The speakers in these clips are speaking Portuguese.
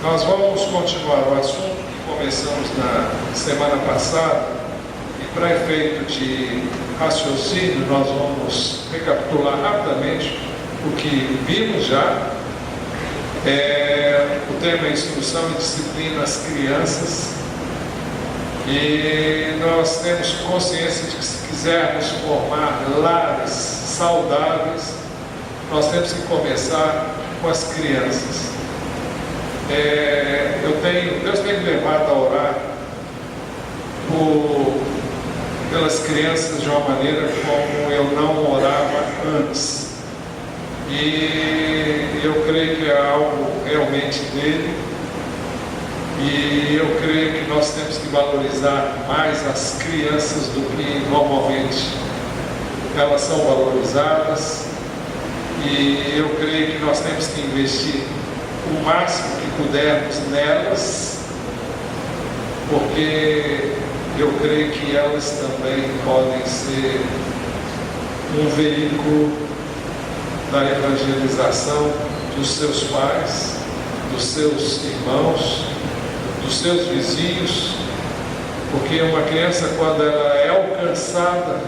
Nós vamos continuar o assunto que começamos na semana passada e, para efeito de raciocínio, nós vamos recapitular rapidamente o que vimos já. O tema é instrução e disciplina às crianças, e nós temos consciência de que, se quisermos formar lares saudáveis, nós temos que começar com as crianças. Deus tem me levado a orar pelas crianças de uma maneira como eu não orava antes. E eu creio que é algo realmente dele. E eu creio que nós temos que valorizar mais as crianças do que normalmente elas são valorizadas. E eu creio que nós temos que investir o máximo que pudermos nelas, porque eu creio que elas também podem ser um veículo da evangelização dos seus pais, dos seus irmãos, dos seus vizinhos, porque uma criança, quando ela é alcançada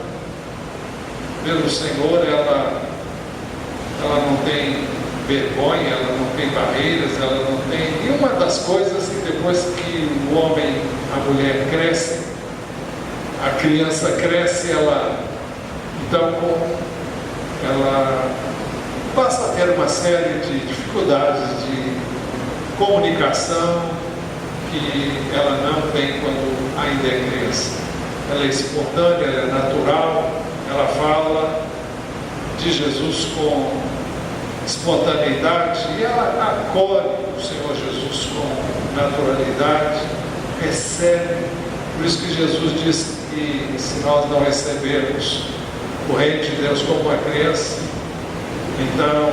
pelo Senhor, ela não tem vergonha, ela não tem barreiras, ela não tem... E uma das coisas que depois que o homem, a mulher cresce, a criança cresce, ela passa a ter uma série de dificuldades de comunicação que ela não tem quando ainda é criança. Ela é espontânea, ela é natural, ela fala de Jesus com espontaneidade e ela acolhe o Senhor Jesus com naturalidade, recebe. Por isso que Jesus disse que, se nós não recebermos o reino de Deus como uma criança, então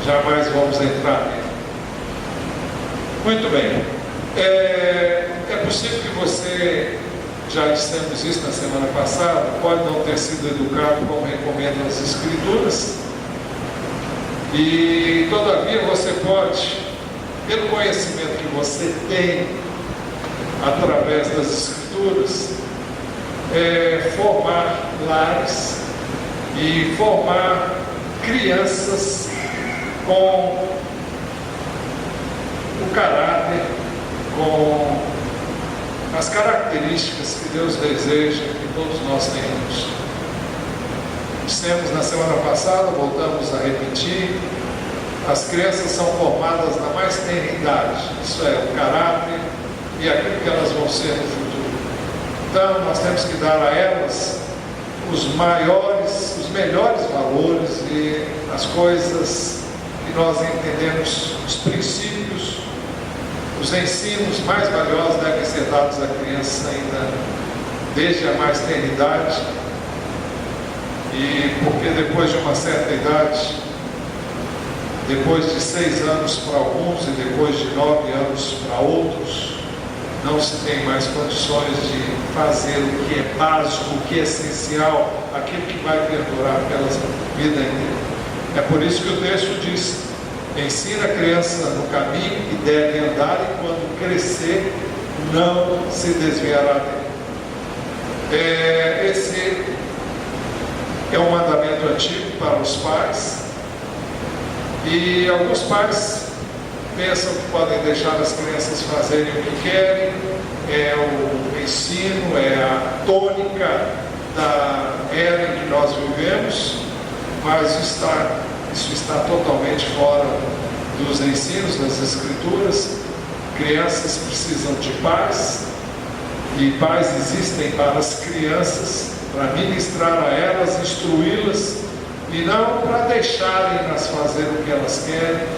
jamais vamos entrar nele. Muito bem. É possível que você, já dissemos isso na semana passada, pode não ter sido educado como recomendam as Escrituras, e todavia você pode, pelo conhecimento que você tem através das Escrituras, formar lares e formar crianças com o caráter, com as características que Deus deseja que todos nós tenhamos. Dissemos na semana passada, voltamos a repetir, as crianças são formadas na mais tenra idade, isso é, o caráter e aquilo que elas vão ser no futuro. Então nós temos que dar a elas os melhores valores e as coisas que nós entendemos, os princípios, os ensinos mais valiosos devem ser dados à criança ainda desde a mais tenra idade. E porque depois de uma certa idade, depois de 6 anos para alguns e depois de 9 anos para outros, não se tem mais condições de fazer o que é básico, o que é essencial, aquilo que vai perdurar pela vida inteira. É por isso que o texto diz: ensina a criança no caminho que deve andar, e quando crescer não se desviará dele. Esse é um mandamento antigo para os pais, e alguns pais pensam que podem deixar as crianças fazerem o que querem. É o ensino, é a tônica da era em que nós vivemos, mas isso está totalmente fora dos ensinos das Escrituras. Crianças precisam de pais, e pais existem para as crianças, para ministrar a elas, instruí-las, e não para deixarem-nas fazer o que elas querem,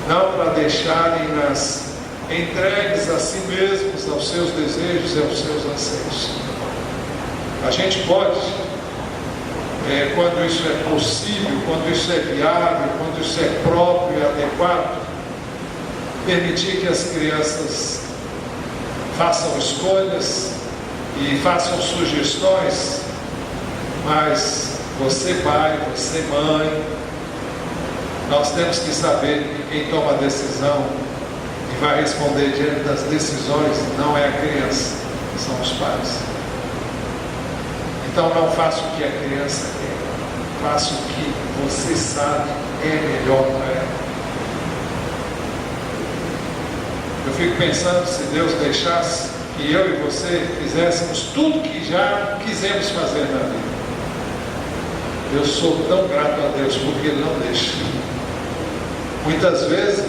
não para deixarem-nas entregues a si mesmos, aos seus desejos e aos seus anseios. A gente pode, quando isso é possível, quando isso é viável, quando isso é próprio e adequado, permitir que as crianças façam escolhas e façam sugestões, mas você pai, você mãe, nós temos que saber que quem toma a decisão e vai responder diante das decisões não é a criança, são os pais. Então não faça o que a criança quer, faça o que você sabe é melhor para ela. Eu fico pensando, se Deus deixasse que eu e você fizéssemos tudo que já quisemos fazer na vida. Eu sou tão grato a Deus porque Ele não deixa. Muitas vezes,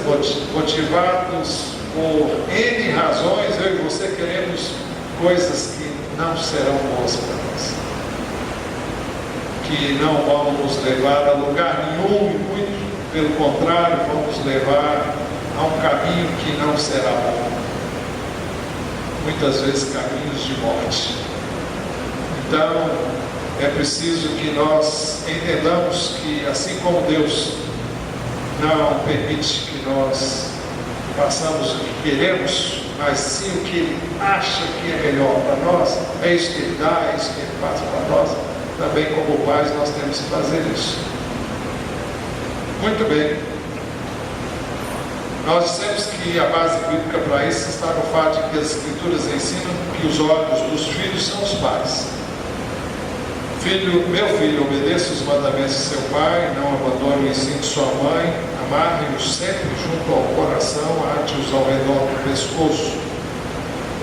motivados por N razões, eu e você queremos coisas que não serão boas para nós, que não vão nos levar a lugar nenhum, e muito pelo contrário, vão nos levar a um caminho que não será bom. Muitas vezes caminhos de morte. Então, é preciso que nós entendamos que, assim como Deus não permite que nós façamos o que queremos, mas sim o que Ele acha que é melhor para nós, é isso que Ele dá, é isso que Ele faz para nós, também como pais nós temos que fazer isso. Muito bem. Nós dissemos que a base bíblica para isso está no fato de que as Escrituras ensinam que os olhos dos filhos são os pais. Meu filho, obedeça os mandamentos de seu pai, não abandone o ensino de sua mãe, amarre-os sempre junto ao coração, ate-os ao redor do pescoço.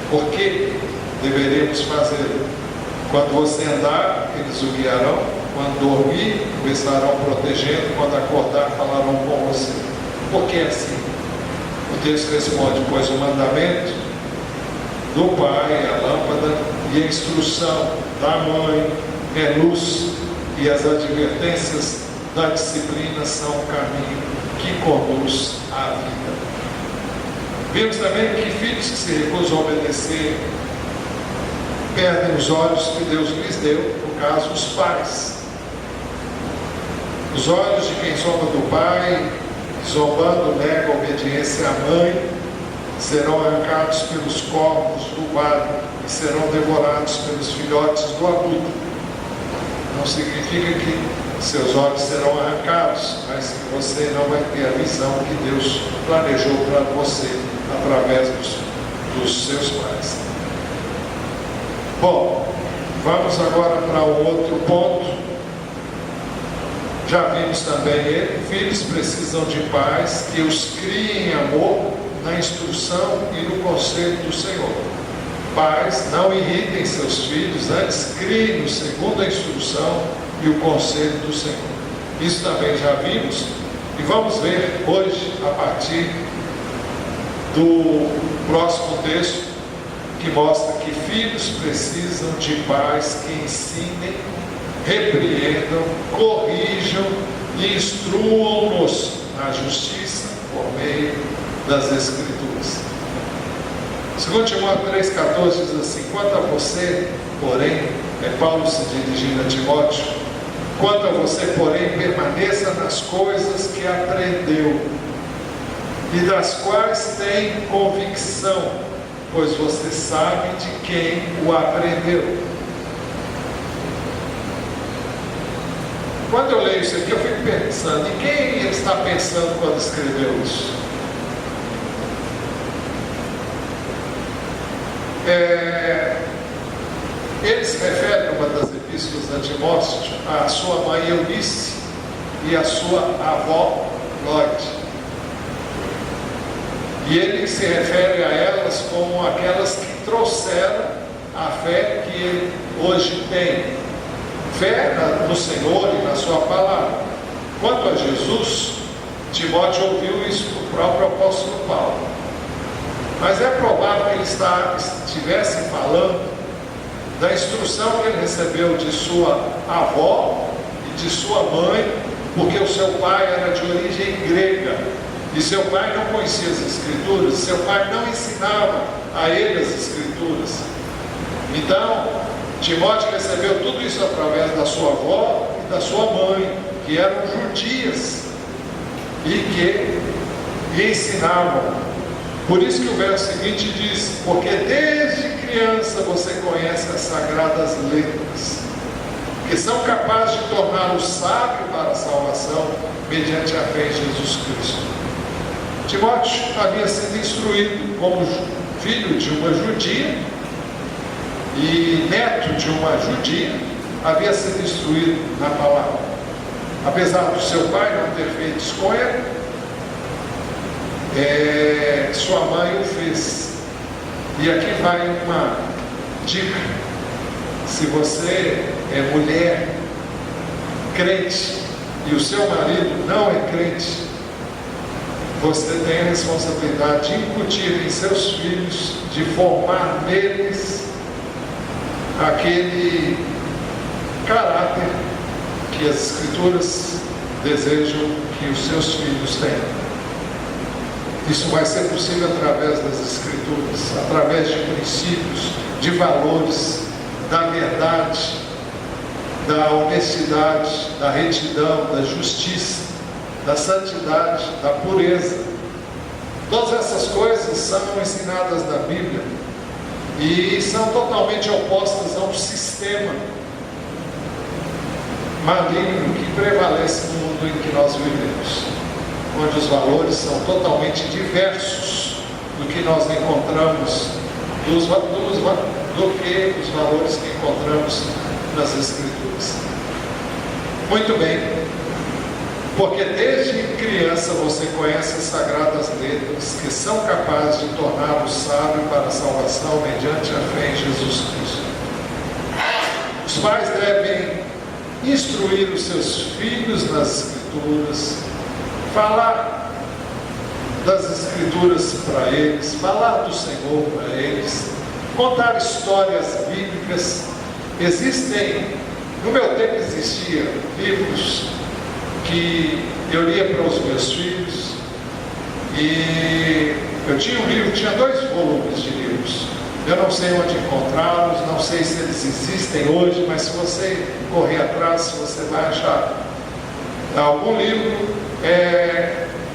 Por que deveremos fazê-lo? Quando você andar, eles o guiarão, quando dormir, o estarão protegendo, quando acordar, falarão com você. Por que assim? O texto responde: pois o mandamento do pai é a lâmpada e a instrução da mãe é luz, e as advertências da disciplina são o caminho que conduz à vida. Vimos também que filhos que se recusam a obedecer perdem os olhos que Deus lhes deu, no caso, os pais. Os olhos de quem zomba do pai, zombando, nega a obediência à mãe, serão arrancados pelos corvos do vale e serão devorados pelos filhotes do abutre. Não significa que seus olhos serão arrancados, mas que você não vai ter a visão que Deus planejou para você através dos seus pais. Bom, vamos agora para um outro ponto. Já vimos também ele: filhos precisam de pais que os criem em amor, na instrução e no conselho do Senhor. Pais, não irritem seus filhos, antes criem-nos segundo a instrução e o conselho do Senhor. Isso também já vimos, e vamos ver hoje, a partir do próximo texto, que mostra que filhos precisam de pais que ensinem, repreendam, corrijam e instruam-nos na justiça por meio das Escrituras. 2 Timóteo 3,14 diz assim: quanto a você, porém, é Paulo se dirigindo a Timóteo, quanto a você, porém, permaneça nas coisas que aprendeu e das quais tem convicção, pois você sabe de quem o aprendeu. Quando eu leio isso aqui, eu fico pensando, em quem ele está pensando quando escreveu isso? Ele se refere, numa das epístolas a Timóteo, à sua mãe Eunice e à sua avó Lloyd. E ele se refere a elas como aquelas que trouxeram a fé que ele hoje tem. Fé no Senhor e na sua palavra. Quanto a Jesus, Timóteo ouviu isso do próprio apóstolo Paulo. Mas é provável que ele estivesse falando da instrução que ele recebeu de sua avó e de sua mãe, porque o seu pai era de origem grega, e seu pai não conhecia as Escrituras, seu pai não ensinava a ele as Escrituras. Então, Timóteo recebeu tudo isso através da sua avó e da sua mãe, que eram judias e que lhe ensinavam. Por isso que o verso seguinte diz: porque desde criança você conhece as sagradas letras, que são capazes de torná-lo sábio para a salvação mediante a fé em Jesus Cristo. Timóteo havia sido instruído como filho de uma judia e neto de uma judia, havia sido instruído na palavra. Apesar do seu pai não ter feito isso com ele, sua mãe o fez. E aqui vai uma dica: se você é mulher crente e o seu marido não é crente, você tem a responsabilidade de incutir em seus filhos, de formar neles aquele caráter que as Escrituras desejam que os seus filhos tenham. Isso vai ser possível através das Escrituras, através de princípios, de valores, da verdade, da honestidade, da retidão, da justiça, da santidade, da pureza. Todas essas coisas são ensinadas na Bíblia e são totalmente opostas a um sistema maligno que prevalece no mundo em que nós vivemos, onde os valores são totalmente diversos do que nós encontramos, do que os valores que encontramos nas Escrituras. Muito bem, porque desde criança você conhece as sagradas letras que são capazes de torná-lo sábio para a salvação mediante a fé em Jesus Cristo. Os pais devem instruir os seus filhos nas Escrituras, falar das Escrituras para eles, falar do Senhor para eles, contar histórias bíblicas. No meu tempo existiam livros que eu lia para os meus filhos, e eu tinha um livro, tinha 2 volumes de livros. Eu não sei onde encontrá-los, não sei se eles existem hoje, mas se você correr atrás, você vai achar algum livro.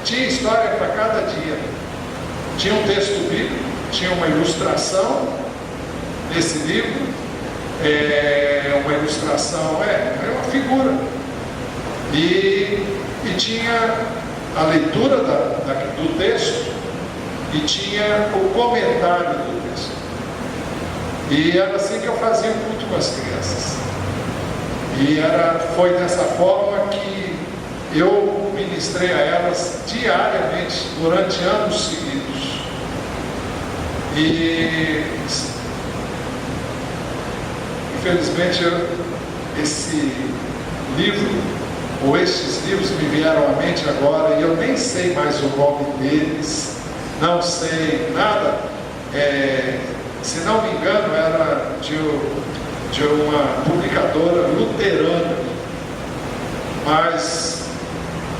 Tinha história para cada dia, tinha um texto bíblico, tinha uma ilustração nesse livro, uma ilustração, uma figura, e tinha a leitura do texto e tinha o comentário do texto. E era assim que eu fazia o culto com as crianças. E foi dessa forma que eu ministrei a elas diariamente, durante anos seguidos. E infelizmente esse livro, ou estes livros me vieram à mente agora, e eu nem sei mais o nome deles, não sei nada. Se não me engano, era de uma publicadora luterana, mas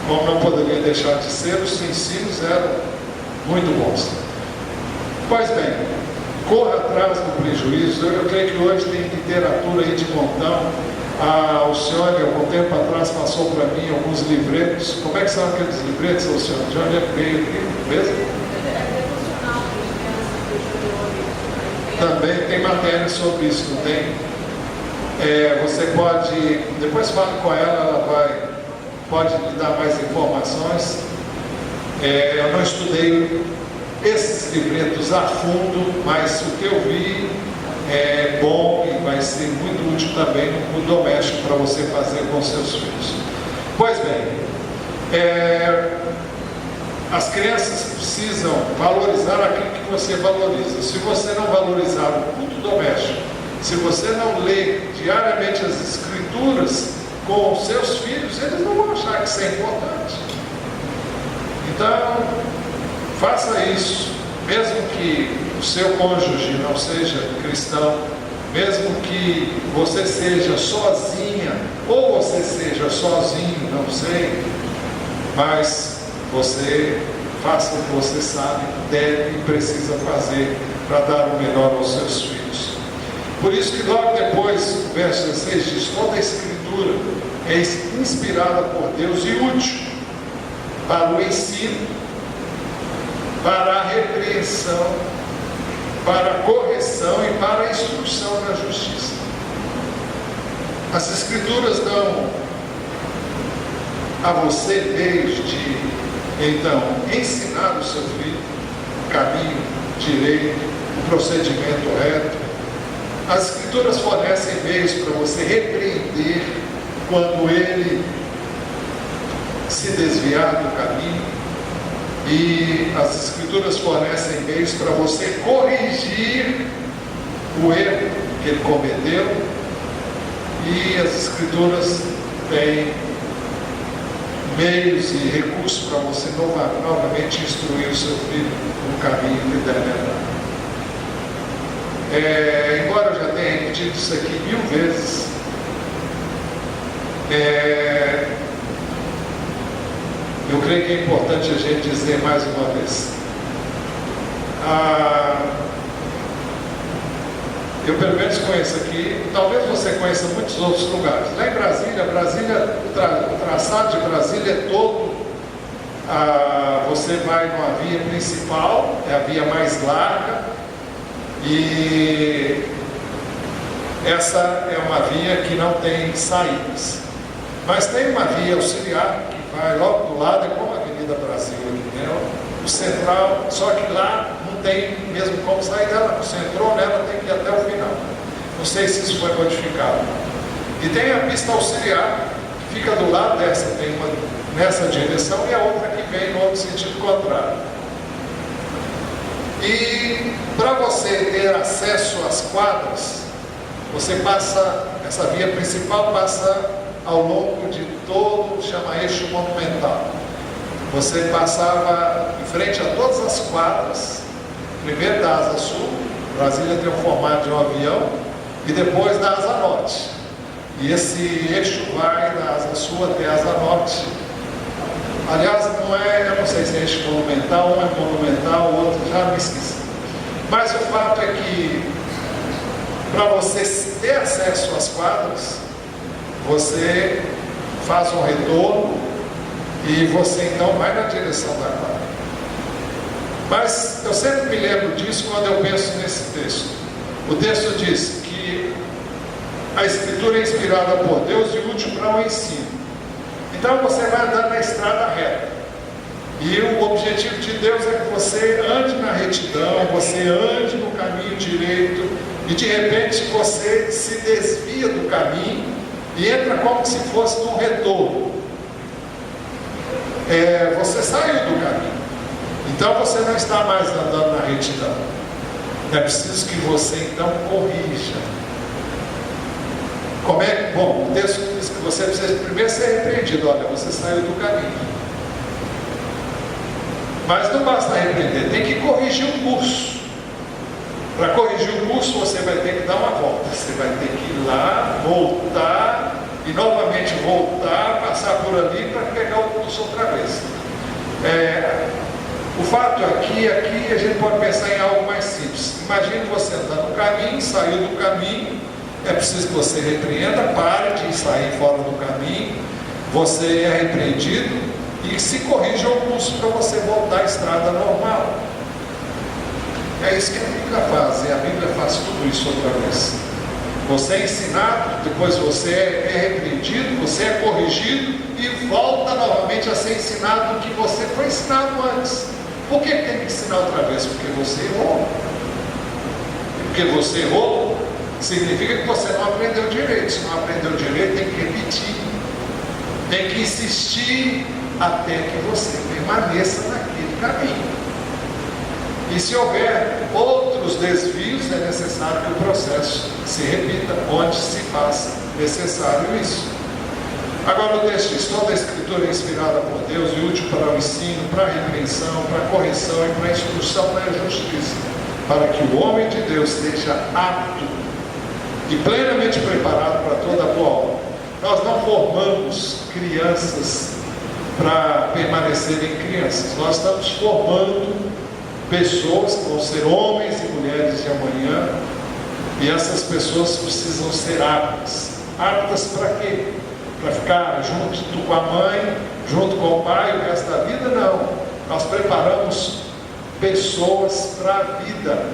como não poderia deixar de ser, os ensinos eram muito bons. Pois bem, corra atrás do prejuízo. Eu creio que hoje tem literatura aí de montão. A Alcione, algum tempo atrás, passou para mim alguns livretos. Como é que são aqueles livretos, Alcione? De onde é que veio aqui mesmo? Também tem matéria sobre isso, não tem? Você pode, depois fale com ela pode lhe dar mais informações. Eu não estudei esses livretos a fundo, mas o que eu vi é bom e vai ser muito útil também no culto doméstico para você fazer com seus filhos. Pois bem, as crianças precisam valorizar aquilo que você valoriza. Se você não valorizar o culto doméstico, se você não lê diariamente as Escrituras com os seus filhos, eles não vão achar que isso é importante. Então, faça isso, mesmo que o seu cônjuge não seja cristão, mesmo que você seja sozinha, ou você seja sozinho, não sei, mas você faça o que você sabe, deve e precisa fazer para dar o melhor aos seus filhos. Por isso que logo depois, o verso 16 diz: toda a Escritura é inspirada por Deus e útil para o ensino, para a repreensão, para a correção e para a instrução na justiça. As Escrituras dão a você meios de Então, ensinar o seu filho o caminho direito, o procedimento reto. As Escrituras fornecem meios para você repreender quando ele se desviar do caminho, e as Escrituras fornecem meios para você corrigir o erro que ele cometeu, e as Escrituras têm meios e recursos para você novamente instruir o seu filho no caminho que deve andar. Embora eu já tenha repetido isso aqui 1000 vezes, eu creio que é importante a gente dizer mais uma vez. Eu pelo menos conheço aqui, talvez você conheça muitos outros lugares. Lá em Brasília, o traçado de Brasília é todo, você vai numa via principal, é a via mais larga, e essa é uma via que não tem saídas. Mas tem uma via auxiliar que vai logo do lado, é como a Avenida Brasil aqui, né? O central, só que lá não tem mesmo como sair dela. Você entrou nela, tem que ir até o final. Não sei se isso foi modificado. E tem a pista auxiliar, que fica do lado dessa, tem uma nessa direção e a outra que vem no outro sentido contrário. E para você ter acesso às quadras, você passa, essa via principal passa ao longo de todo, chama eixo monumental. Você passava em frente a todas as quadras, primeiro da asa sul, Brasília tem o formato de um avião, e depois da asa norte. E esse eixo vai da asa sul até a asa norte. Aliás, eu não sei se é eixo monumental, um é monumental, o outro já me esqueci. Mas o fato é que, para você ter acesso às quadras, você faz um retorno e você então vai na direção da quadra. Mas eu sempre me lembro disso quando eu penso nesse texto. O texto diz que a Escritura é inspirada por Deus e útil para o ensino. Então você vai andando na estrada reta. E o objetivo de Deus é que você ande na retidão, você ande no caminho direito, e de repente você se desvia do caminho e entra como se fosse num retorno. Você saiu do caminho. Então você não está mais andando na retidão. É preciso que você então corrija. Bom, o texto diz que você precisa primeiro ser repreendido. Olha, você saiu do caminho. Mas não basta repreender, tem que corrigir o curso. Para corrigir o curso, você vai ter que dar uma volta. Você vai ter que ir lá, voltar, e novamente voltar, passar por ali para pegar o curso outra vez. O fato aqui a gente pode pensar em algo mais simples. Imagine você andar no caminho, saiu do caminho, é preciso que você repreenda, pare de sair fora do caminho, você é repreendido e se corrija o curso para você voltar à estrada normal. É isso que a Bíblia faz, e a Bíblia faz tudo isso outra vez. Você é ensinado, depois você é repreendido, você é corrigido e volta novamente a ser ensinado o que você foi ensinado antes. Por que tem que ensinar outra vez? Porque você errou. Porque você errou significa que você não aprendeu direito. Se não aprendeu direito, tem que repetir, tem que insistir até que você permaneça naquele caminho. E se houver outros desvios, é necessário que o processo se repita, onde se faça necessário isso. Agora o texto diz: toda a Escritura é inspirada por Deus e útil para o ensino, para a repreensão, para a correção e para a instrução na justiça, para que o homem de Deus esteja apto e plenamente preparado para toda a boa obra. Nós não formamos crianças para permanecerem crianças. Nós estamos formando pessoas que vão ser homens e mulheres de amanhã, e essas pessoas precisam ser aptas. Aptas para quê? Para ficar junto com a mãe, junto com o pai o resto da vida? Não. Nós preparamos pessoas para a vida.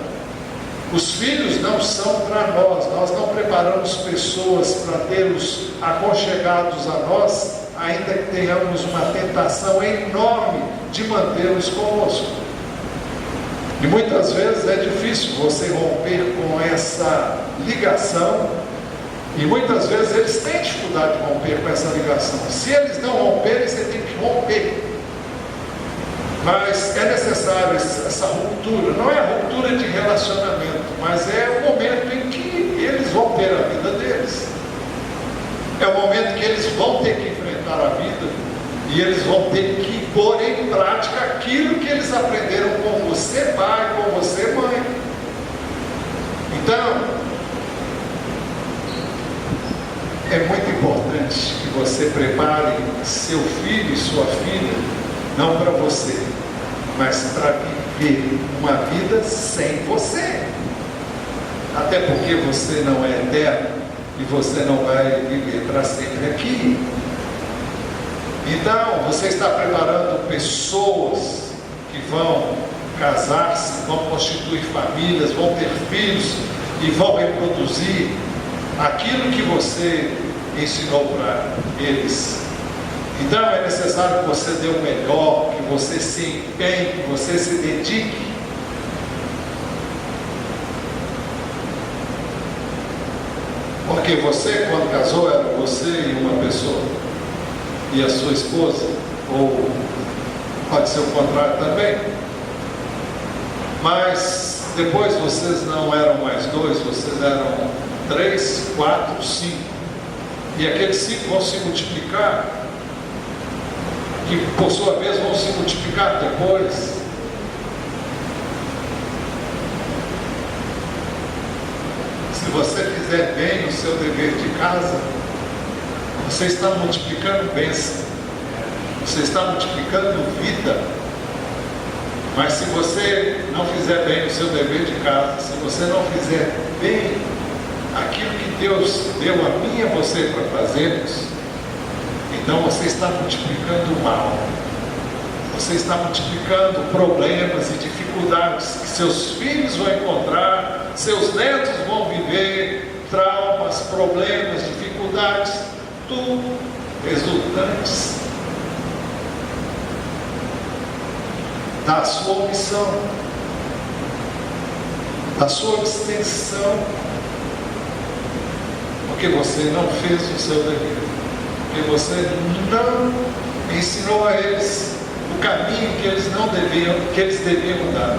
Os filhos não são para nós não preparamos pessoas para tê-los aconchegados a nós ainda que tenhamos uma tentação enorme de mantê-los conosco. E muitas vezes é difícil você romper com essa ligação, e muitas vezes eles têm dificuldade de romper com essa ligação. Se eles não romperem, você tem que romper. Mas é necessário essa ruptura. Não é a ruptura de relacionamento, mas é o momento em que eles vão ter a vida deles. É o momento que eles vão ter que enfrentar a vida, e eles vão ter que pôr em prática aquilo que eles aprenderam com você, pai, com você, mãe. Então, é muito importante que você prepare seu filho e sua filha, não para você, mas para viver uma vida sem você. Até porque você não é eterno e você não vai viver para sempre aqui. Então, você está preparando pessoas que vão casar-se, vão constituir famílias, vão ter filhos e vão reproduzir aquilo que você ensinou para eles. Então é necessário que você dê o melhor, que você se empenhe, que você se dedique. Porque você, quando casou, era você e uma pessoa, e a sua esposa, ou pode ser o contrário também. Mas depois vocês não eram mais dois, vocês eram 3, 4, 5. E aqueles 5 vão se multiplicar, que por sua vez vão se multiplicar depois. Se você fizer bem o seu dever de casa, você está multiplicando bênção, você está multiplicando vida. Mas se você não fizer bem o seu dever de casa, se você não fizer bem aquilo que Deus deu a mim e a você para fazermos, então você está multiplicando o mal, você está multiplicando problemas e dificuldades que seus filhos vão encontrar, seus netos vão viver, traumas, problemas, dificuldades, tudo resultantes da sua omissão, da sua abstenção, porque você não fez o seu dever, porque você não ensinou a eles o caminho que eles deviam dar.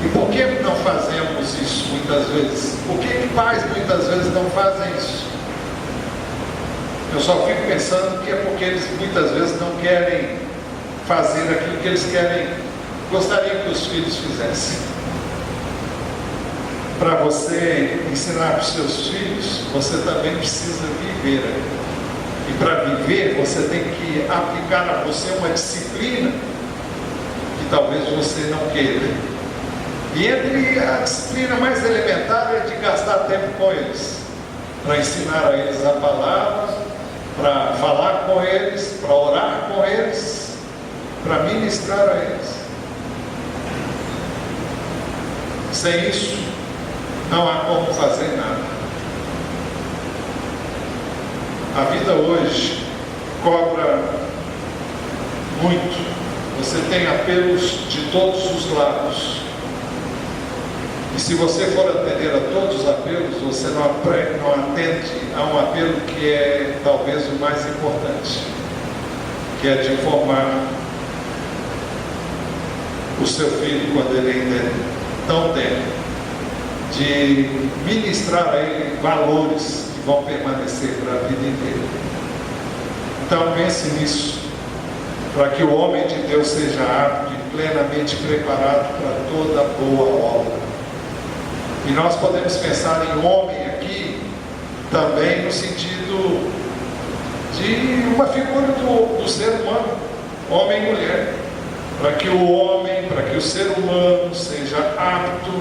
E por que não fazemos isso muitas vezes? Por que pais muitas vezes não fazem isso? Eu só fico pensando que é porque eles muitas vezes não querem fazer aquilo que eles gostariam que os filhos fizessem. Para você ensinar para os seus filhos, você também precisa viver. E para viver, você tem que aplicar a você uma disciplina que talvez você não queira. E entre a disciplina mais elementar é de gastar tempo com eles, para ensinar a eles a palavra, para falar com eles, para orar com eles, para ministrar a eles. Sem isso, não há como fazer nada. A vida hoje cobra muito. Você tem apelos de todos os lados. E se você for atender a todos os apelos, você não atende a um apelo que é talvez o mais importante, que é de informar o seu filho quando ele ainda é tão tenro, de ministrar a ele valores que vão permanecer para a vida inteira. Então pense nisso, para que o homem de Deus seja apto e plenamente preparado para toda boa obra. E nós podemos pensar em homem aqui também no sentido de uma figura do ser humano, homem e mulher, para que o homem, para que o ser humano seja apto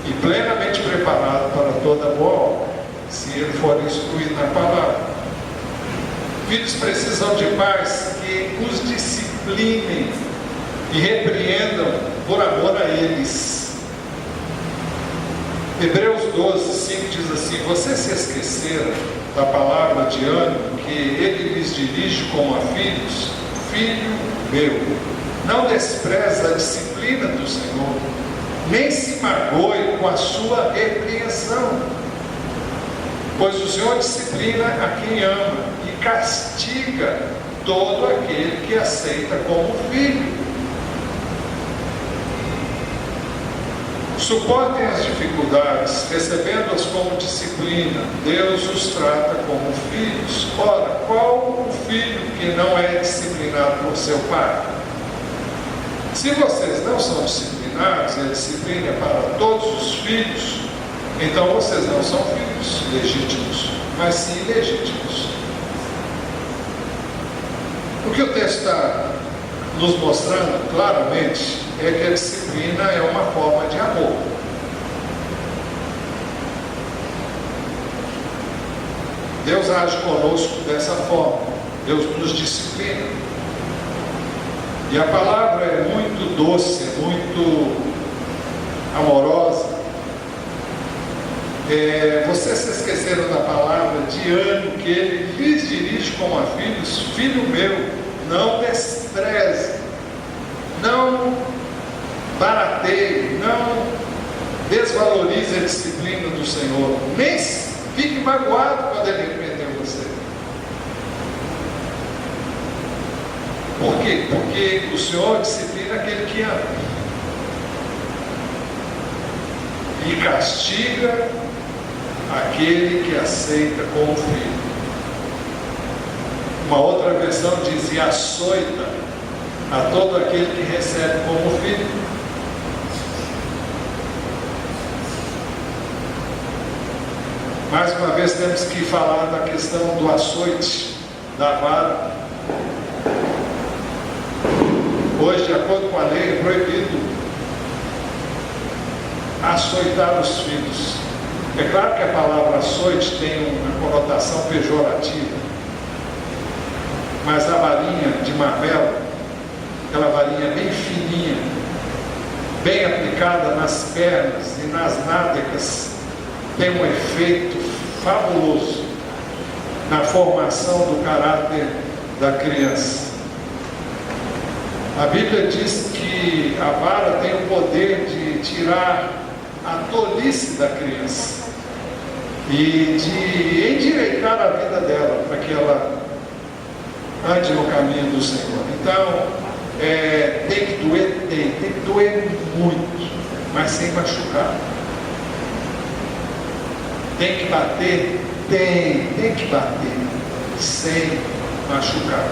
e plenamente preparado para toda boa obra, se ele for instruído na palavra. Filhos precisam de pais que os disciplinem e repreendam por amor a eles. Hebreus 12, 5 diz assim: vocês se esqueceram da palavra de ânimo, que ele lhes dirige como a filhos: filho meu, não despreza a disciplina do Senhor, nem se magoe com a sua repreensão, pois o Senhor disciplina a quem ama e castiga todo aquele que aceita como filho. Suportem as dificuldades, recebendo-as como disciplina. Deus os trata como filhos. Ora, qual o filho que não é disciplinado por seu pai? Se vocês não são disciplinados, e a disciplina é para todos os filhos, então vocês não são filhos legítimos, mas sim ilegítimos. O que o texto está nos mostrando claramente é que a disciplina é uma forma de amor. Deus age conosco dessa forma. Deus nos disciplina. E a palavra é muito doce, é muito amorosa. Vocês se esqueceram da palavra de ânimo que ele lhes dirige como a filhos: filho meu, não despreze, não barateie, não desvalorize a disciplina do Senhor, nem fique magoado quando ele repreendeu você. Por quê? Porque o Senhor disciplina aquele que ama e castiga aquele que aceita como filho. Uma outra versão diz: e açoita a todo aquele que recebe como filho. Mais uma vez temos que falar da questão do açoite, da vara. Hoje, de acordo com a lei, é proibido açoitar os filhos. É claro que a palavra açoite tem uma conotação pejorativa, mas a varinha de marmelo, aquela varinha bem fininha, bem aplicada nas pernas e nas nádegas, tem um efeito fabuloso na formação do caráter da criança. A Bíblia diz que a vara tem o poder de tirar a tolice da criança e de endireitar a vida dela para que ela ande no caminho do Senhor. Então, tem que doer? Tem que doer muito, mas sem machucar. Tem que bater? Tem que bater, sem machucar,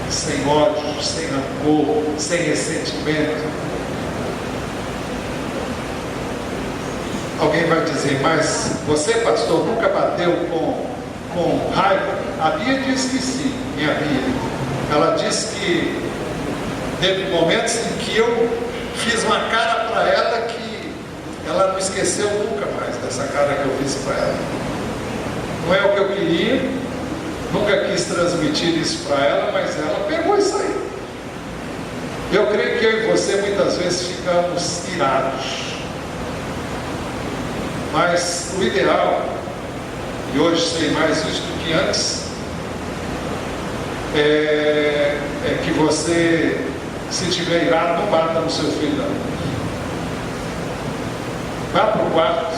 sem ódio, sem rancor, sem ressentimento. Alguém vai dizer: mas você, pastor, nunca bateu com raiva? A Bia diz que sim, minha Bia. Ela disse que teve momentos em que eu fiz uma cara para ela que ela não esqueceu nunca mais dessa cara que eu fiz para ela. Não é o que eu queria, nunca quis transmitir isso para ela, mas ela pegou isso aí. Eu creio que eu e você muitas vezes ficamos irados, mas o ideal, e hoje sei mais isso do que antes, é que você, se tiver irado, não bata no seu filho, não. Vá para o quarto,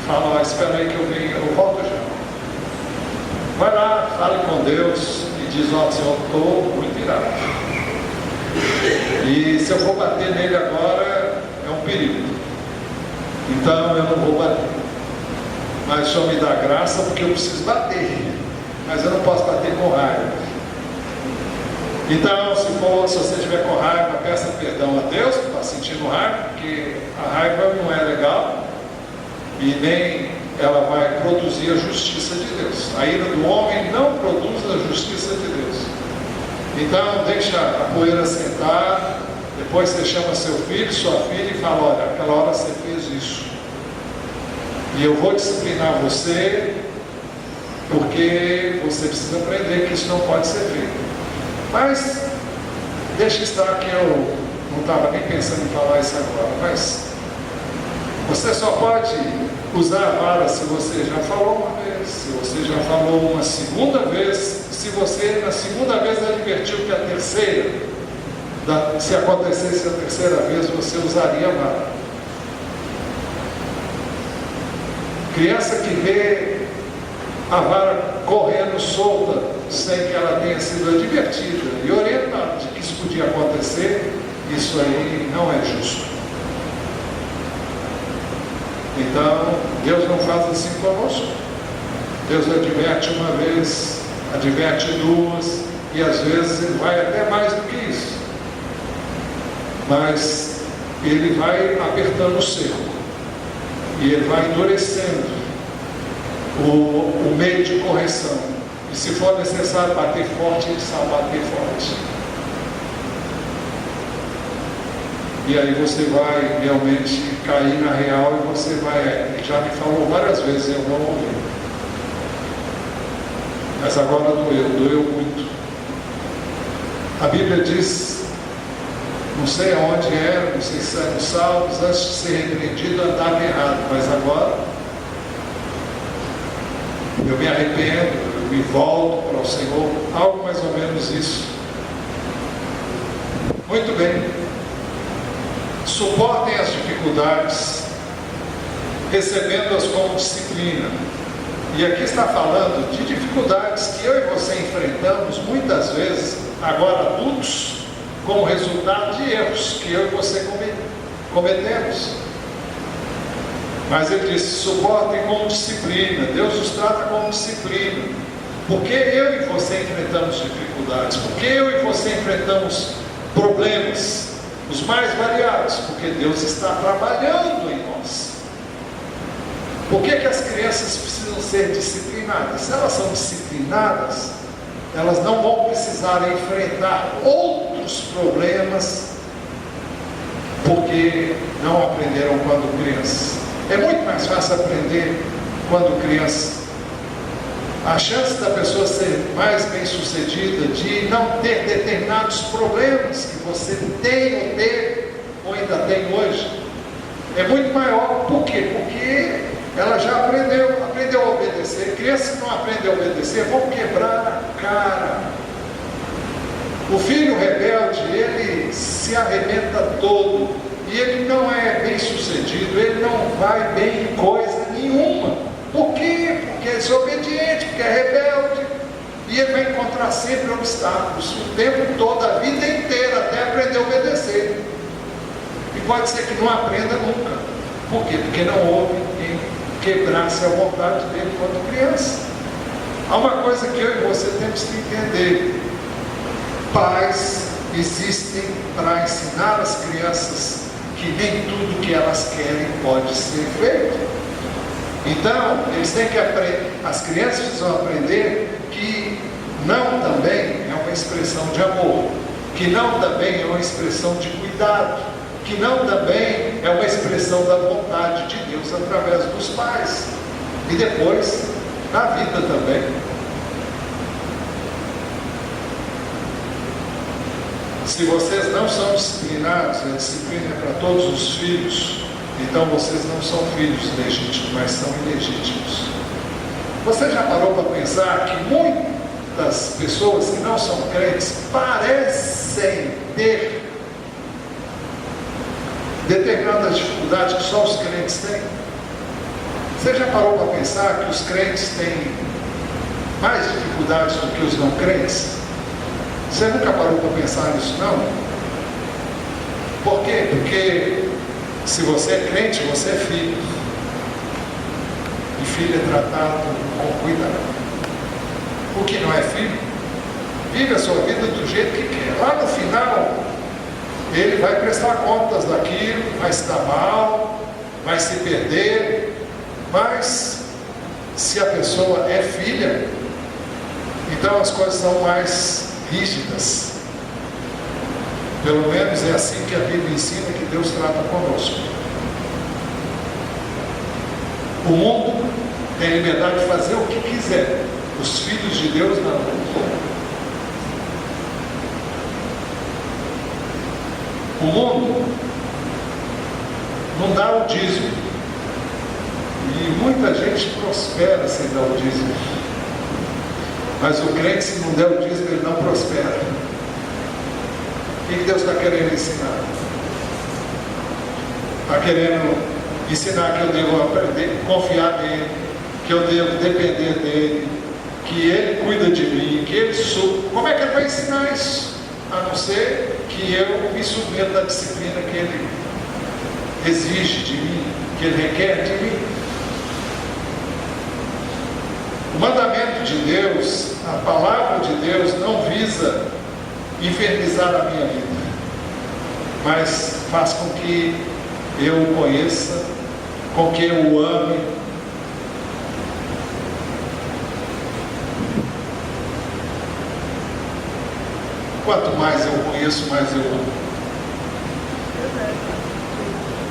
fala: ó, espera aí que eu venho, eu volto já. Vai lá, fale com Deus e diz: ó, Senhor, estou muito irado. E se eu for bater nele agora, é um perigo. Então eu não vou bater. Mas o Senhor me dá graça porque eu preciso bater. Mas eu não posso bater com raiva. Então, se você estiver com raiva, peça perdão a Deus que está sentindo raiva, porque a raiva não é legal e nem ela vai produzir a justiça de Deus. A ira do homem não produz a justiça de Deus. Então, deixa a poeira sentar, depois você chama seu filho, sua filha e fala: olha, aquela hora você fez isso. E eu vou disciplinar você, porque você precisa aprender que isso não pode ser feito. Mas, deixa estar que eu não estava nem pensando em falar isso agora, mas você só pode usar a vara se você já falou uma vez. se você já falou uma segunda vez, se você na segunda vez advertiu que a terceira, se acontecesse a terceira vez, você usaria a vara. Criança que vê a vara correndo solta, sem que ela tenha sido advertida e orientada de que isso podia acontecer, isso aí não é justo. Então, Deus não faz assim conosco. Deus adverte uma vez, adverte duas, e às vezes Ele vai até mais do que isso. Mas Ele vai apertando o cerco, e Ele vai endurecendo o meio de correção. E se for necessário bater forte, Ele sabe bater forte. E aí você vai realmente cair na real e você vai, ele já me falou várias vezes, eu não ouvi. Mas agora doeu muito. A Bíblia diz, não sei aonde era, não sei se é nos Salmos, antes de ser repreendido andava errado, mas agora eu me arrependo, eu me volto para o Senhor, algo mais ou menos isso. Muito bem. Suportem as dificuldades, recebendo-as como disciplina. E aqui está falando de dificuldades que eu e você enfrentamos muitas vezes, agora adultos, como resultado de erros que eu e você cometemos. Mas ele disse, suportem com disciplina. Deus nos trata com disciplina. Porque eu e você enfrentamos dificuldades, porque eu e você enfrentamos problemas, os mais variados, porque Deus está trabalhando em nós. Por que as crianças precisam ser disciplinadas? Se elas são disciplinadas, elas não vão precisar enfrentar outros problemas, porque não aprenderam quando crianças. É muito mais fácil aprender quando criança. A chance da pessoa ser mais bem sucedida, de não ter determinados problemas que você tem ou teve, ou ainda tem hoje, é muito maior. Por quê? Porque ela já aprendeu a obedecer. Crianças que não aprendem a obedecer vão quebrar a cara. O filho rebelde, ele se arrebenta todo, e ele não é bem sucedido, ele não vai bem em coisa nenhuma. Por quê? Porque é desobediente, porque é rebelde, e ele vai encontrar sempre obstáculos, o tempo todo, a vida inteira, até aprender a obedecer. E pode ser que não aprenda nunca. Por quê? Porque não houve quem quebrasse a vontade dele quando criança. Há uma coisa que eu e você temos que entender: pais existem para ensinar as crianças que nem tudo que elas querem pode ser feito. Então, eles têm que aprender, as crianças precisam aprender que não também é uma expressão de amor, que não também é uma expressão de cuidado, que não também é uma expressão da vontade de Deus através dos pais, e depois na vida também. Se vocês não são disciplinados, a disciplina é para todos os filhos, então vocês não são filhos legítimos, mas são ilegítimos. Você já parou para pensar que muitas pessoas que não são crentes parecem ter determinadas dificuldades que só os crentes têm? Você já parou para pensar que os crentes têm mais dificuldades do que os não crentes? Você nunca parou para pensar nisso, não? Por quê? Porque se você é crente, você é filho. E filho é tratado com cuidado. O que não é filho, vive a sua vida do jeito que quer. Lá no final, ele vai prestar contas daquilo, vai se dar mal, vai se perder. Mas, se a pessoa é filha, então as coisas são mais rígidas. Pelo menos é assim que a Bíblia ensina que Deus trata conosco. O mundo tem liberdade de fazer o que quiser. Os filhos de Deus não. O mundo não dá o dízimo. E muita gente prospera sem dar o dízimo. Mas o crente, se não der o dízimo, ele não prospera. O que Deus está querendo ensinar? Está querendo ensinar que eu devo aprender, confiar nele, que eu devo depender dele, que ele cuida de mim, que ele sou. Como é que ele vai ensinar isso? A não ser que eu me submeta à disciplina que ele exige de mim, que ele requer de mim. O mandamento de Deus, a palavra de Deus, não visa infernizar a minha vida, mas faz com que eu o conheça, com que eu o ame. Quanto mais eu conheço, mais eu amo.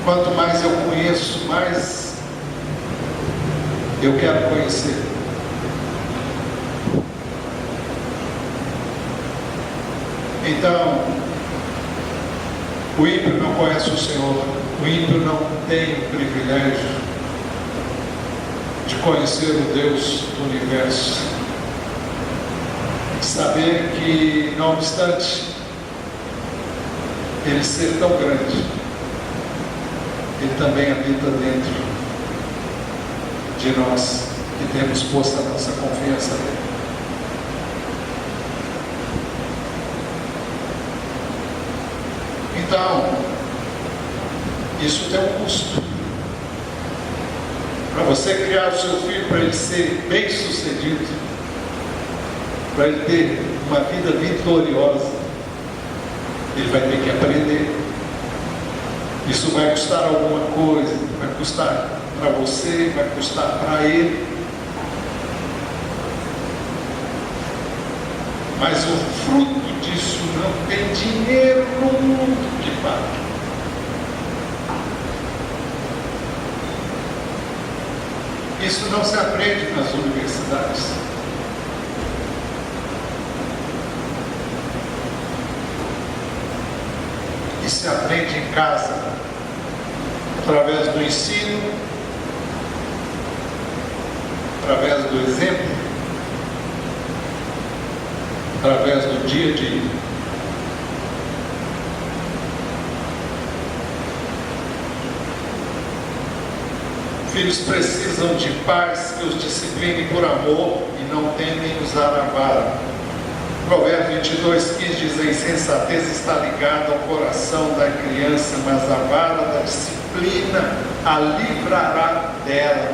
Quanto mais eu conheço, mais eu quero conhecer. Então, o ímpio não conhece o Senhor, o ímpio não tem o privilégio de conhecer o Deus do universo, de saber que, não obstante ele ser tão grande, ele também habita dentro de nós, que temos posto a nossa confiança nele. Então, isso tem um custo. Para você criar o seu filho, para ele ser bem sucedido, para ele ter uma vida vitoriosa, ele vai ter que aprender. Isso vai custar alguma coisa, vai custar para você, vai custar para ele. Mas o fruto disso não tem dinheiro no mundo que pague. Isso não se aprende nas universidades. Isso se aprende em casa, através do ensino, através do exemplo, através do dia a dia. Filhos precisam de pais que os disciplinem por amor e não temem usar a vara. Provérbios 22:15 diz: a insensatez está ligada ao coração da criança, mas a vara da disciplina a livrará dela.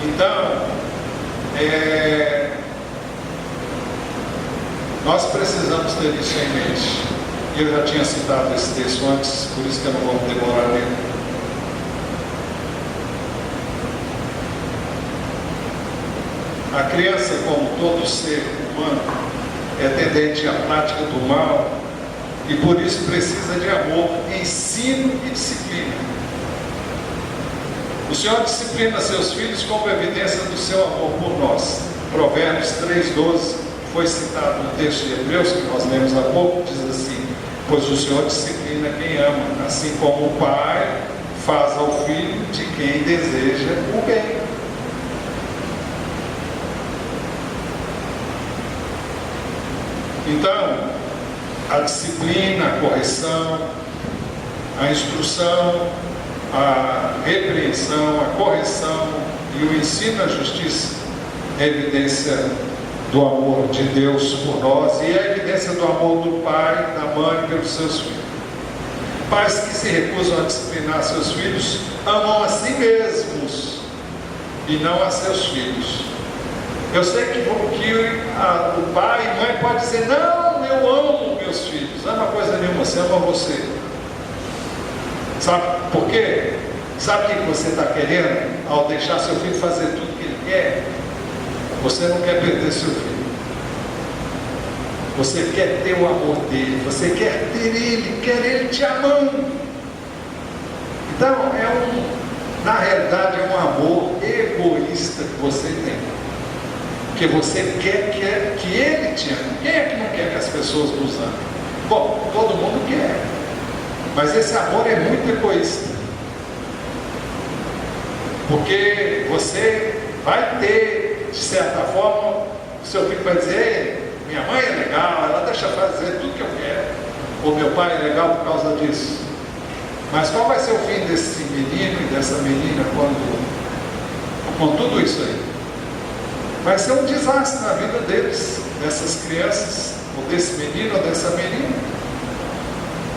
Então, nós precisamos ter isso em mente. E eu já tinha citado esse texto antes, por isso que eu não vou demorar nele. A criança, como todo ser humano, é tendente à prática do mal e por isso precisa de amor, ensino e disciplina. O Senhor disciplina seus filhos como evidência do seu amor por nós. Provérbios 3:12 foi citado no texto de Hebreus, que nós lemos há pouco, diz assim: pois o Senhor disciplina quem ama, assim como o pai faz ao filho de quem deseja o bem. Então, a disciplina, a correção, a instrução, a repreensão, a correção e o ensino à justiça é evidência do amor de Deus por nós e é evidência do amor do pai, da mãe pelos seus filhos. Pais que se recusam a disciplinar seus filhos amam a si mesmos e não a seus filhos. Eu sei que o pai e mãe pode dizer: não, eu amo meus filhos. Ama coisa nenhuma, você ama você. Sabe por quê? Sabe o que você está querendo ao deixar seu filho fazer tudo que ele quer? Você não quer perder seu filho. Você quer ter o amor dele, você quer ter ele, quer ele te amando. Então, na realidade, é um amor egoísta que você tem. Porque você quer que ele te ame. Quem é que não quer que as pessoas nos amem? Bom, todo mundo quer. Mas esse amor é muito egoísta. Porque você vai ter, de certa forma, o seu filho vai dizer: ei, minha mãe é legal, ela deixa fazer tudo que eu quero, ou meu pai é legal por causa disso. Mas qual vai ser o fim desse menino e dessa menina com tudo isso aí? Vai ser um desastre na vida deles, dessas crianças, ou desse menino ou dessa menina.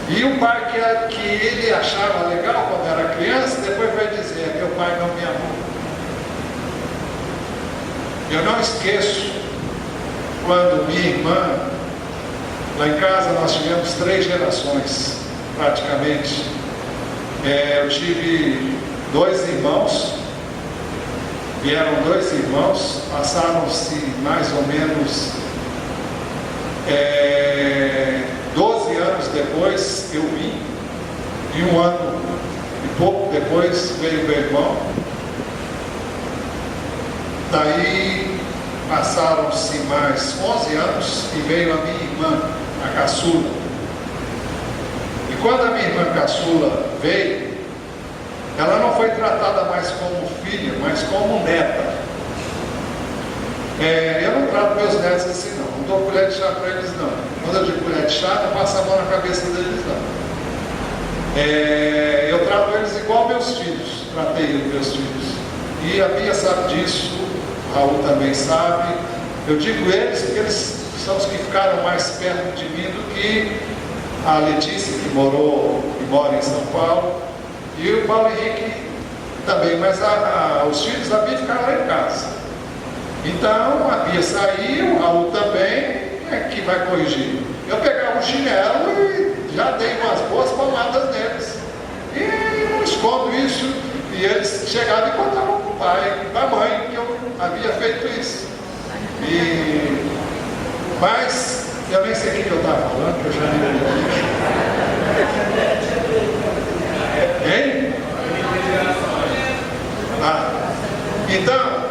E o pai que ele achava legal quando era criança, depois vai dizer: meu pai não me amou. Eu não esqueço quando minha irmã, lá em casa nós tivemos 3 gerações, praticamente. Eu tive 2 irmãos, vieram 2 irmãos, passaram-se mais ou menos 12 anos depois eu vim, e 1 ano e pouco depois veio meu irmão. Daí passaram-se mais 11 anos e veio a minha irmã, a caçula. E quando a minha irmã caçula veio, ela não foi tratada mais como filha, mas como neta. Eu não trato meus netos assim, não dou colher de chá para eles, não. Quando eu digo colher de chá, não passo a mão na cabeça deles, não. Eu trato eles igual meus filhos, tratei meus filhos. E a Bia sabe disso, o Raul também sabe. Eu digo eles porque eles são os que ficaram mais perto de mim do que a Letícia, que mora em São Paulo, e o Paulo Henrique também, mas os filhos da Bia ficaram lá em casa. Então a Bia saiu, o Raul também, é que vai corrigir. Eu pegava o chinelo e já dei umas boas palmadas neles. E não escondo isso. E eles chegavam e contavam para o pai, para a mãe, que eu havia feito isso. Mas eu nem sei o que eu estava falando, que eu já nem lembro. Hein? Então,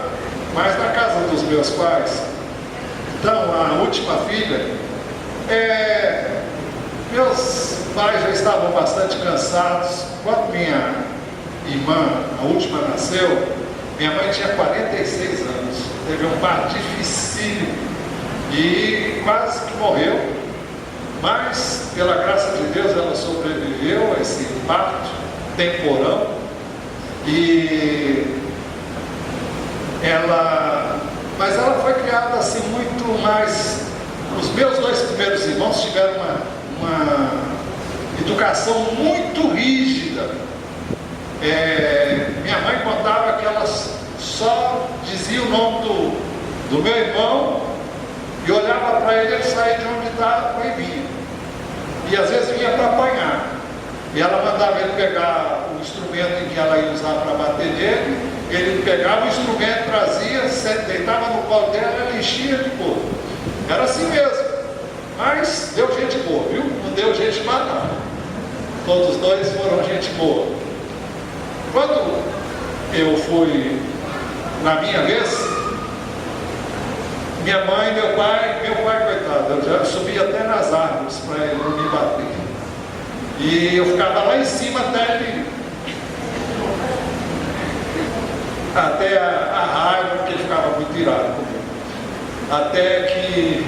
mas na casa dos meus pais, então a última filha, meus pais já estavam bastante cansados. Quando minha irmã, a última, nasceu, minha mãe tinha 46 anos, teve um parto dificílimo e quase que morreu, mas pela graça de Deus ela sobreviveu a esse parto temporão. Mas ela foi criada assim muito mais. Os meus 2 primeiros irmãos tiveram uma educação muito rígida. Minha mãe contava que elas só dizia o nome do meu irmão e olhava para ele sair de onde estava e vinha. E às vezes vinha para apanhar. E ela mandava ele pegar o instrumento em que ela ia usar para bater nele. Ele pegava o instrumento, trazia, deitava no colo dela e enchia de couro. Era assim mesmo. Mas deu gente boa, viu? Não deu gente má, não. Todos 2 foram gente boa. Quando eu fui, na minha vez, minha mãe e meu pai, coitado, eu já subia até nas árvores para ele não me bater. E eu ficava lá em cima até a raiva, porque ele ficava muito irado comigo. Até que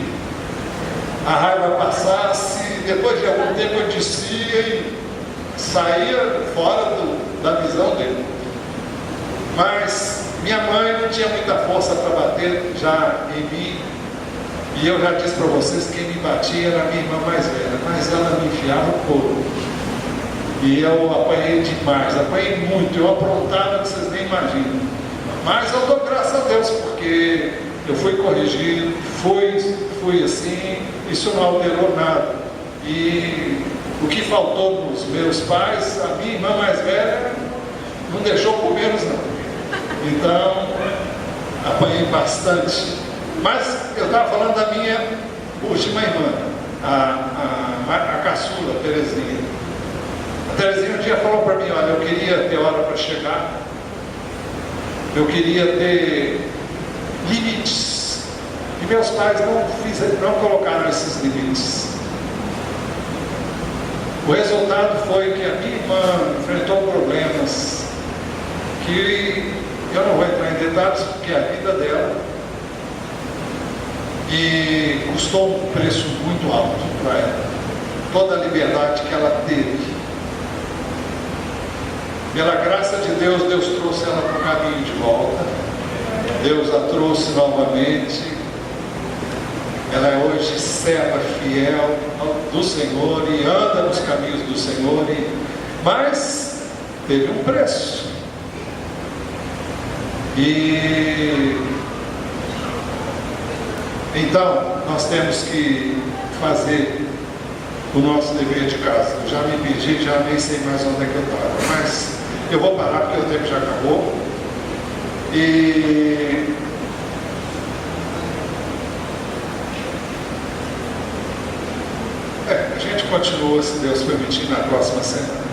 a raiva passasse, depois de algum tempo eu descia e saía fora da visão dele. Mas minha mãe não tinha muita força para bater já em mim. E eu já disse para vocês que quem me batia era a minha irmã mais velha, mas ela me enfiava o couro. E eu apanhei demais, apanhei muito, eu aprontava que vocês nem imaginam. Mas eu dou graças a Deus, porque eu fui corrigido, fui assim, isso não alterou nada. E o que faltou nos meus pais, a minha irmã mais velha não deixou por menos não. Então, apanhei bastante. Mas eu estava falando da minha última irmã, a caçula, a Terezinha. A Terezinha um dia falou para mim: olha, eu queria ter hora para chegar, eu queria ter limites. E meus pais não colocaram esses limites. O resultado foi que a minha irmã enfrentou problemas que Eu não vou entrar em detalhes porque é a vida dela e custou um preço muito alto para ela. Toda a liberdade que ela teve. Pela graça de Deus, Deus trouxe ela para o caminho de volta. Deus a trouxe novamente. Ela é hoje serva fiel do Senhor e anda nos caminhos do Senhor. Mas teve um preço. E então nós temos que fazer o nosso dever de casa. Eu já me perdi, já nem sei mais onde é que eu estava, mas eu vou parar porque o tempo já acabou. E a gente continua, se Deus permitir, na próxima semana.